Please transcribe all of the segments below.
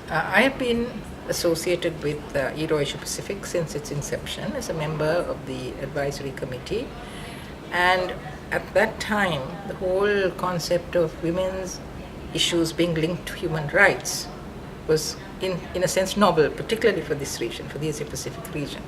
I have been associated with IWRAW Asia Pacific since its inception as a member of the advisory committee. And at that time, the whole concept of women's issues being linked to human rights was, in a sense, novel, particularly for this region, for the Asia Pacific region.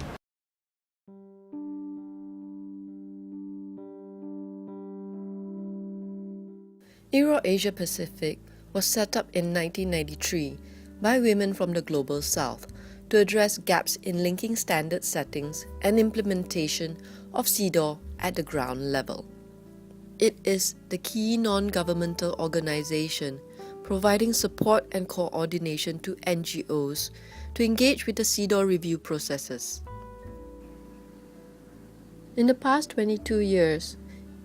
IWRAW Asia Pacific was set up in 1993 by women from the Global South to address gaps in linking standard settings and implementation of CEDAW at the ground level. It is the key non-governmental organization providing support and coordination to NGOs to engage with the CEDAW review processes. In the past 22 years,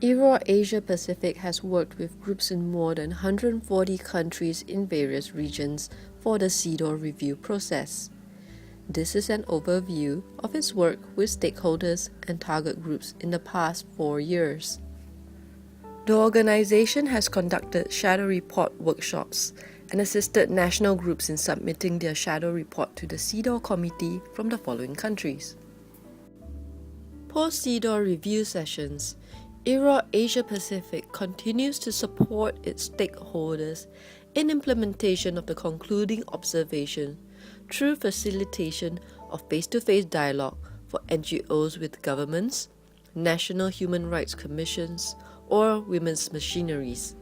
IWRAW Asia Pacific has worked with groups in more than 140 countries in various regions for the CEDAW review process. This is an overview of its work with stakeholders and target groups in the past 4 years. The organization has conducted shadow report workshops and assisted national groups in submitting their shadow report to the CEDAW committee from the following countries. Post-CEDAW review sessions, IWRAW Asia Pacific continues to support its stakeholders in implementation of the concluding observation through facilitation of face-to-face dialogue for NGOs with governments, national human rights commissions, or women's machineries.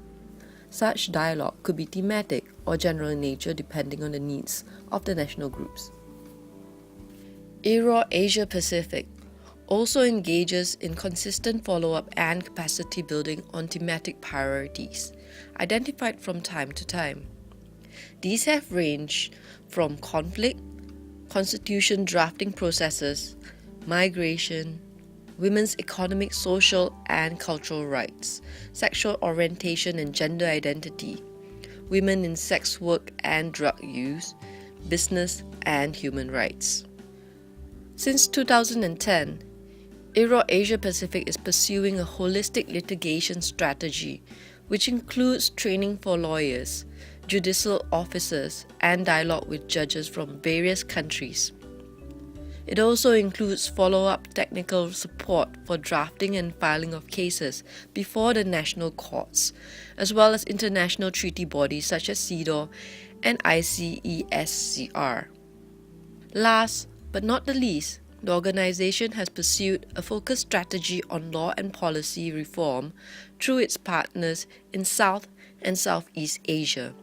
Such dialogue could be thematic or general in nature depending on the needs of the national groups. IWRAW Asia Pacific also engages in consistent follow-up and capacity building on thematic priorities identified from time to time. These have ranged from conflict, constitution drafting processes, migration, women's economic, social, and cultural rights, sexual orientation and gender identity, women in sex work and drug use, business, and human rights. Since 2010, IWRAW Asia Pacific is pursuing a holistic litigation strategy, which includes training for lawyers, judicial officers, and dialogue with judges from various countries. It also includes follow-up technical support for drafting and filing of cases before the national courts, as well as international treaty bodies such as CEDAW and ICESCR. Last but not the least, the organization has pursued a focused strategy on law and policy reform through its partners in South and Southeast Asia.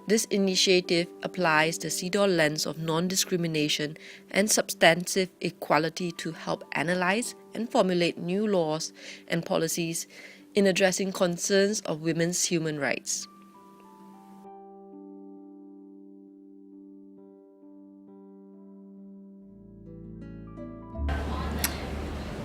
This initiative applies the CEDAW lens of non-discrimination and substantive equality to help analyze and formulate new laws and policies in addressing concerns of women's human rights.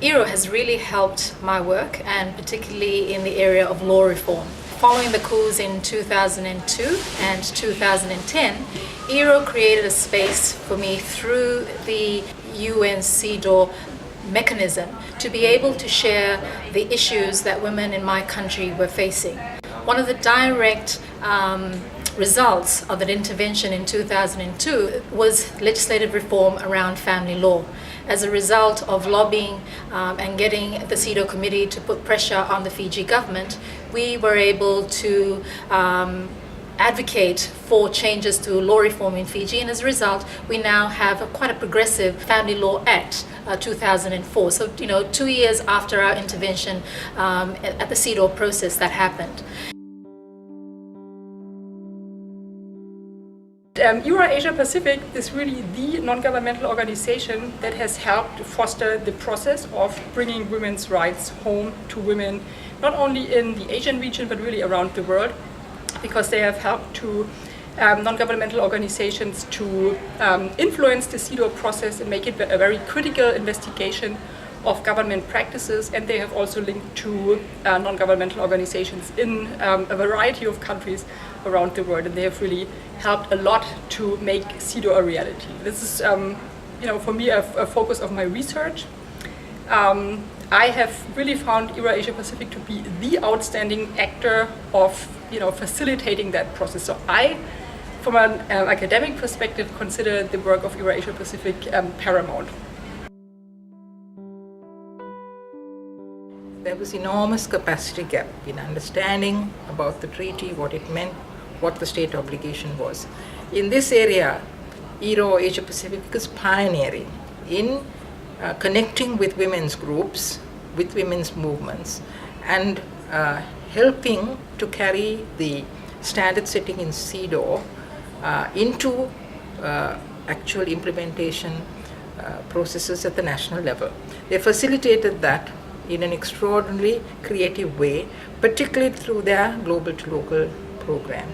IWRAW has really helped my work, and particularly in the area of law reform. Following the coups in 2002 and 2010, IWRAW created a space for me through the UN CEDAW mechanism to be able to share the issues that women in my country were facing. One of the direct results of that intervention in 2002 was legislative reform around family law. As a result of lobbying and getting the CEDAW committee to put pressure on the Fiji government, we were able to advocate for changes to law reform in Fiji, and as a result, we now have quite a progressive Family Law Act 2004. So, 2 years after our intervention at the CEDAW process that happened. IWRAW Asia Pacific is really the non-governmental organization that has helped to foster the process of bringing women's rights home to women, not only in the Asian region but really around the world, because they have helped to non-governmental organizations to influence the CEDAW process and make it a very critical investigation of government practices, and they have also linked to non-governmental organizations in a variety of countries around the world, and they have really helped a lot to make CEDAW a reality. This is, for me, a focus of my research. I have really found IWRAW Asia Pacific to be the outstanding actor of, facilitating that process. So I from an academic perspective, consider the work of IWRAW Asia Pacific paramount. There was enormous capacity gap in understanding about the treaty, what it meant, what the state obligation was. In this area, IWRAW Asia Pacific is pioneering in connecting with women's groups, with women's movements, and helping to carry the standard setting in CEDAW into actual implementation processes at the national level. They facilitated that in an extraordinarily creative way, particularly through their global to local program.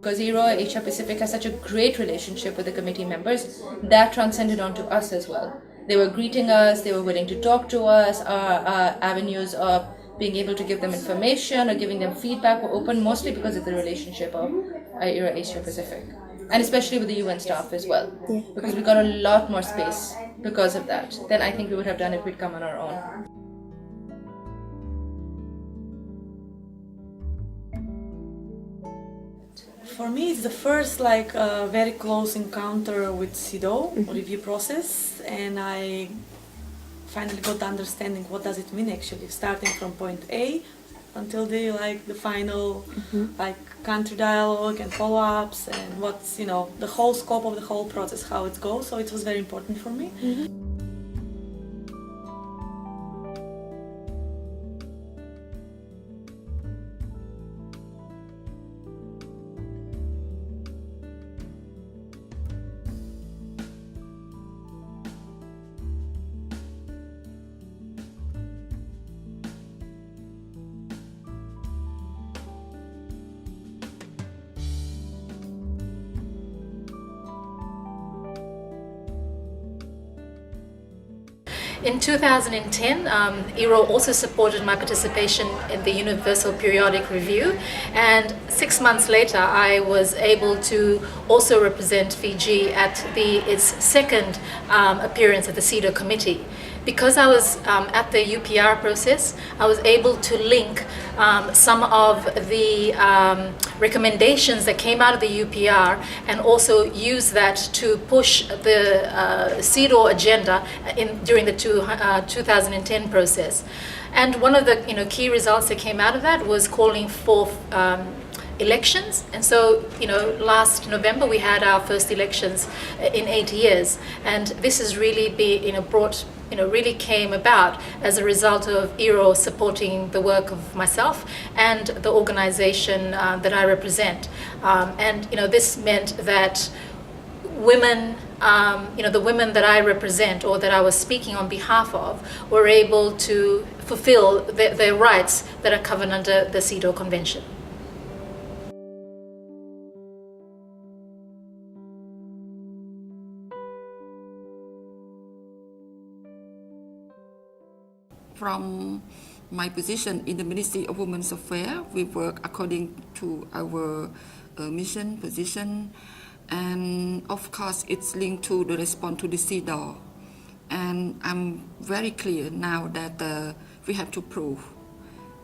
Because IWRAW Asia Pacific has such a great relationship with the committee members, that transcended onto us as well. They were greeting us, they were willing to talk to us, our avenues of being able to give them information or giving them feedback were open mostly because of the relationship of IWRAW Asia Pacific. And especially with the UN staff as well, because we got a lot more space because of that than I think we would have done if we'd come on our own. For me, it's the first very close encounter with CEDAW review process, and I finally got the understanding what does it mean actually, starting from point A until the final country dialogue and follow-ups and what's the whole scope of the whole process, how it goes. So it was very important for me. In 2010, IWRAW also supported my participation in the Universal Periodic Review, and 6 months later I was able to also represent Fiji at its second appearance at the CEDAW committee. Because I was at the UPR process, I was able to link some of the recommendations that came out of the UPR and also use that to push the CEDAW agenda during the 2010 process. And one of the key results that came out of that was calling for elections. And so last November we had our first elections in 8 years, and this has really been really came about as a result of IWRAW supporting the work of myself and the organization that I represent. And this meant that women, the women that I represent or that I was speaking on behalf of, were able to fulfill their rights that are covered under the CEDAW Convention. From my position in the Ministry of Women's Affairs, we work according to our mission, position, and of course it's linked to the response to the CEDAW. And I'm very clear now that we have to prove,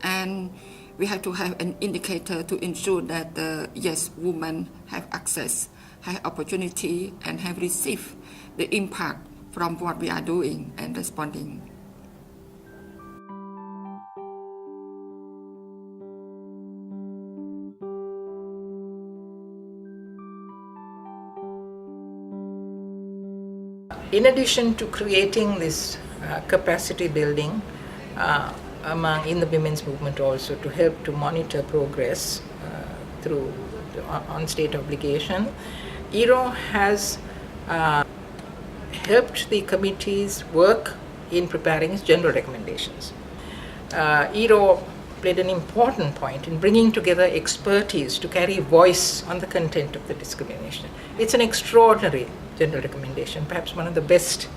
and we have to have an indicator to ensure that yes, women have access, have opportunity, and have received the impact from what we are doing and responding. In addition to creating this capacity building in the women's movement, also to help to monitor progress through on state obligation, IWRAW has helped the committee's work in preparing its general recommendations. IWRAW played an important point in bringing together expertise to carry voice on the content of the discrimination. It's an extraordinary general recommendation, perhaps one of the best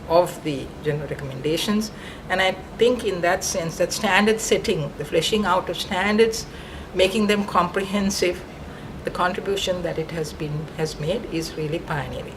of the general recommendations. And I think in that sense, that standard setting, the fleshing out of standards, making them comprehensive, the contribution that it has made is really pioneering.